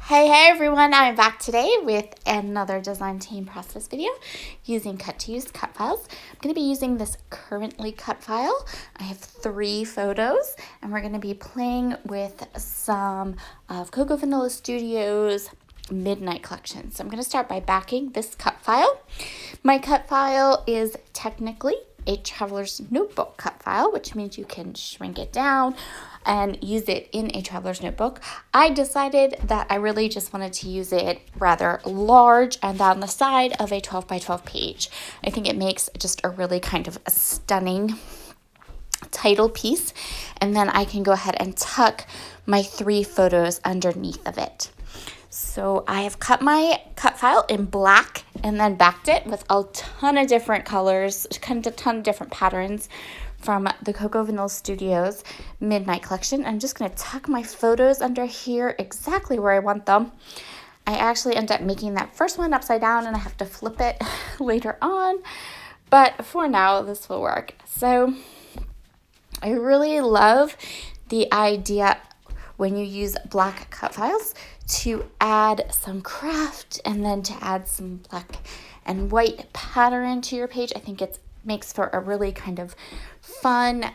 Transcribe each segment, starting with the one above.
Hey everyone, I'm back today with another design team process video using cut-to-use cut files. I'm going to be using this currently cut file. I have 3 photos and we're going to be playing with some of Cocoa Vanilla Studios Midnight Collection. So I'm going to start by backing this cut file. My cut file is technically a traveler's notebook cut file, which means you can shrink it down and use it in a traveler's notebook. I decided that I really just wanted to use it rather large and down the side of a 12 by 12 page. I think it makes just a really kind of a stunning title piece, and then I can go ahead and tuck my 3 photos underneath of it. So I have cut my cut file in black and then backed it with a ton of different colors, kind of a ton of different patterns from the Cocoa Vanilla Studios Midnight Collection. I'm just going to tuck my photos under here exactly where I want them. I actually end up making that first one upside down and I have to flip it later on, but for now this will work. So I really love the idea when you use black cut files to add some craft and then to add some black and white pattern to your page. I think it makes for a really kind of fun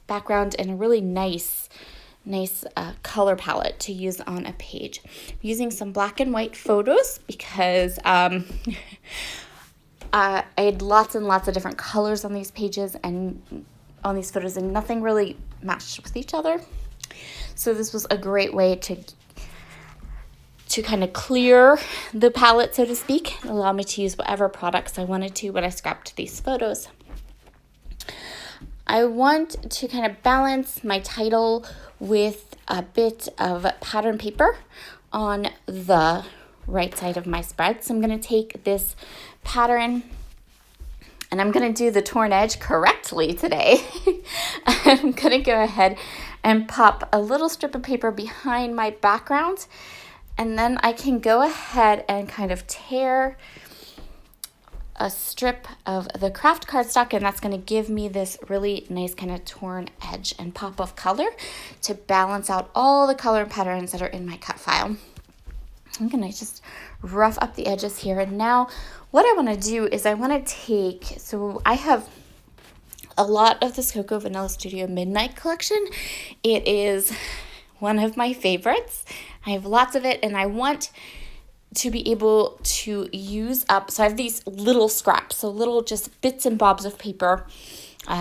background and a really nice color palette to use on a page. I'm using some black and white photos because I had lots and lots of different colors on these pages and on these photos, and nothing really matched with each other. So this was a great way to kind of clear the palette, so to speak, and allow me to use whatever products I wanted to when I scrapped these photos. I want to kind of balance my title with a bit of pattern paper on the right side of my spread. So I'm going to take this pattern and I'm going to do the torn edge correctly today. I'm going to go ahead and pop a little strip of paper behind my background, and then I can go ahead and kind of tear a strip of the craft cardstock, and that's going to give me this really nice kind of torn edge and pop of color to balance out all the color patterns that are in my cut file. I'm going to just rough up the edges here, and now what I want to do is I want to take, so I have a lot of this Cocoa Vanilla Studio Midnight Collection. It is one of my favorites. I have lots of it, and I want to be able to use up, so I have these little scraps, so little just bits and bobs of paper,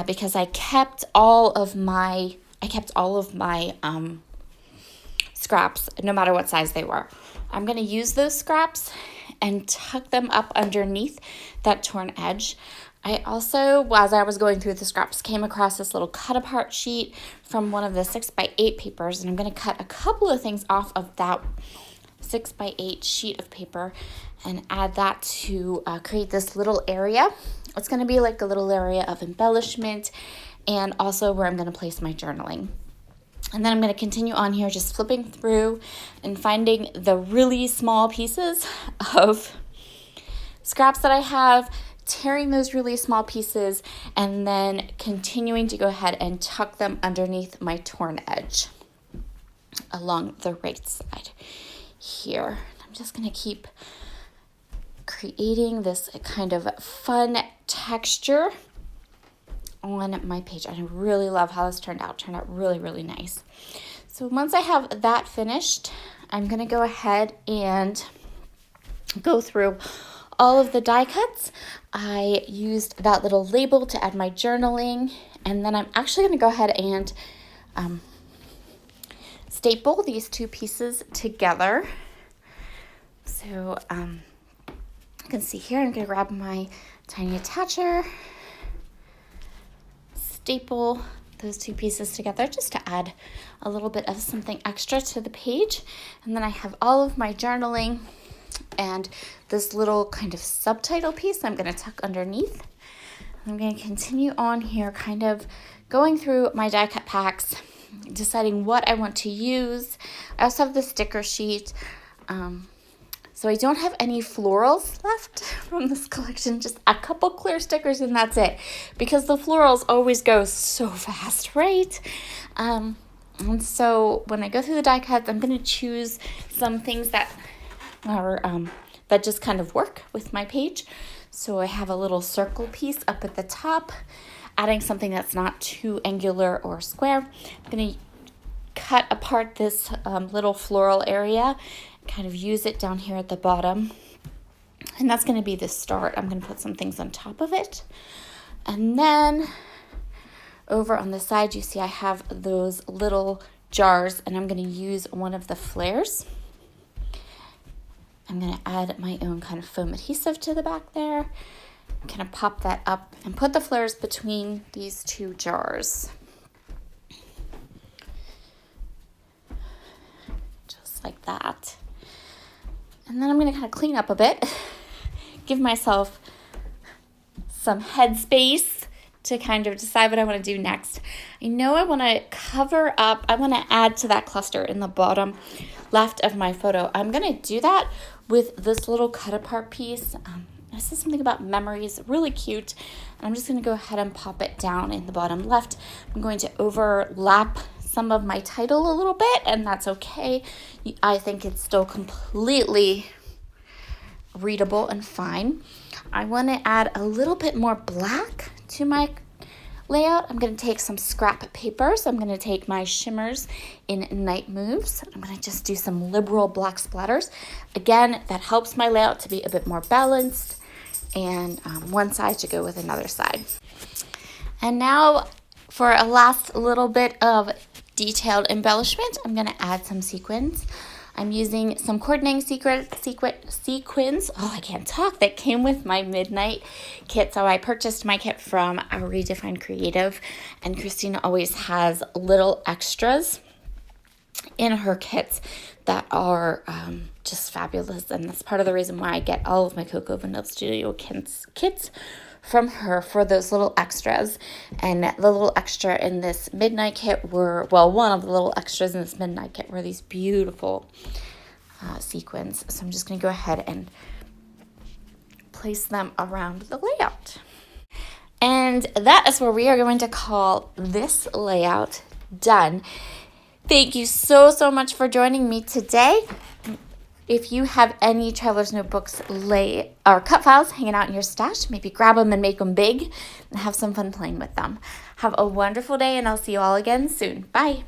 because I kept all of my scraps, no matter what size they were. I'm going to use those scraps and tuck them up underneath that torn edge. I also, as I was going through the scraps, came across this little cut apart sheet from one of the 6x8 papers, and I'm going to cut a couple of things off of that 6x8 sheet of paper and add that to create this little area. It's going to be like a little area of embellishment and also where I'm going to place my journaling. And then I'm going to continue on here just flipping through and finding the really small pieces of scraps that I have, tearing those really small pieces, and then continuing to go ahead and tuck them underneath my torn edge along the right side here. I'm just going to keep creating this kind of fun texture on my page. I really love how this turned out. Turned out really, really nice. So once I have that finished, I'm going to go ahead and go through all of the die cuts. I used that little label to add my journaling, and then I'm actually going to go ahead and staple these 2 pieces together. So you can see here, I'm going to grab my tiny attacher, staple those 2 pieces together just to add a little bit of something extra to the page. And then I have all of my journaling and this little kind of subtitle piece I'm going to tuck underneath. I'm going to continue on here kind of going through my die cut packs, deciding what I want to use. I also have the sticker sheet. So I don't have any florals left from this collection, just a couple clear stickers and that's it, because the florals always go so fast, right? And so when I go through the die cuts, I'm going to choose some things that are that just kind of work with my page. So I have a little circle piece up at the top, adding something that's not too angular or square. I'm going to cut apart this little floral area, kind of use it down here at the bottom. And that's going to be the start. I'm going to put some things on top of it. And then over on the side, you see I have those little jars, and I'm going to use one of the flares. I'm going to add my own kind of foam adhesive to the back there. Kind of pop that up and put the flares between these two jars. Just like that. And then I'm going to kind of clean up a bit, give myself some headspace to kind of decide what I want to do next. I know I want to cover up, I want to add to that cluster in the bottom left of my photo. I'm going to do that with this little cut apart piece. This is something about memories, really cute. And I'm just going to go ahead and pop it down in the bottom left. I'm going to overlap some of my title a little bit, and that's okay. I think it's still completely readable and fine. I want to add a little bit more black to my layout. I'm going to take some scrap paper. So I'm going to take my shimmers in Night Moves. I'm going to just do some liberal black splatters. Again, that helps my layout to be a bit more balanced, and one side to go with another side. And now for a last little bit of detailed embellishment, I'm going to add some sequins. I'm using some coordinating sequins. Oh, I can't talk. That came with my Midnight kit. So I purchased my kit from Redefined Creative, and Christina always has little extras in her kits that are just fabulous. And that's part of the reason why I get all of my Coco Vanille Studio kits from her, for those little extras. And the little extra in this Midnight kit were, well, one of the little extras in this Midnight kit were these beautiful sequins. So I'm just going to go ahead and place them around the layout. And that is where we are going to call this layout done. Thank you so much for joining me today. If you have any Traveler's Notebooks or cut files hanging out in your stash, maybe grab them and make them big and have some fun playing with them. Have a wonderful day, and I'll see you all again soon. Bye.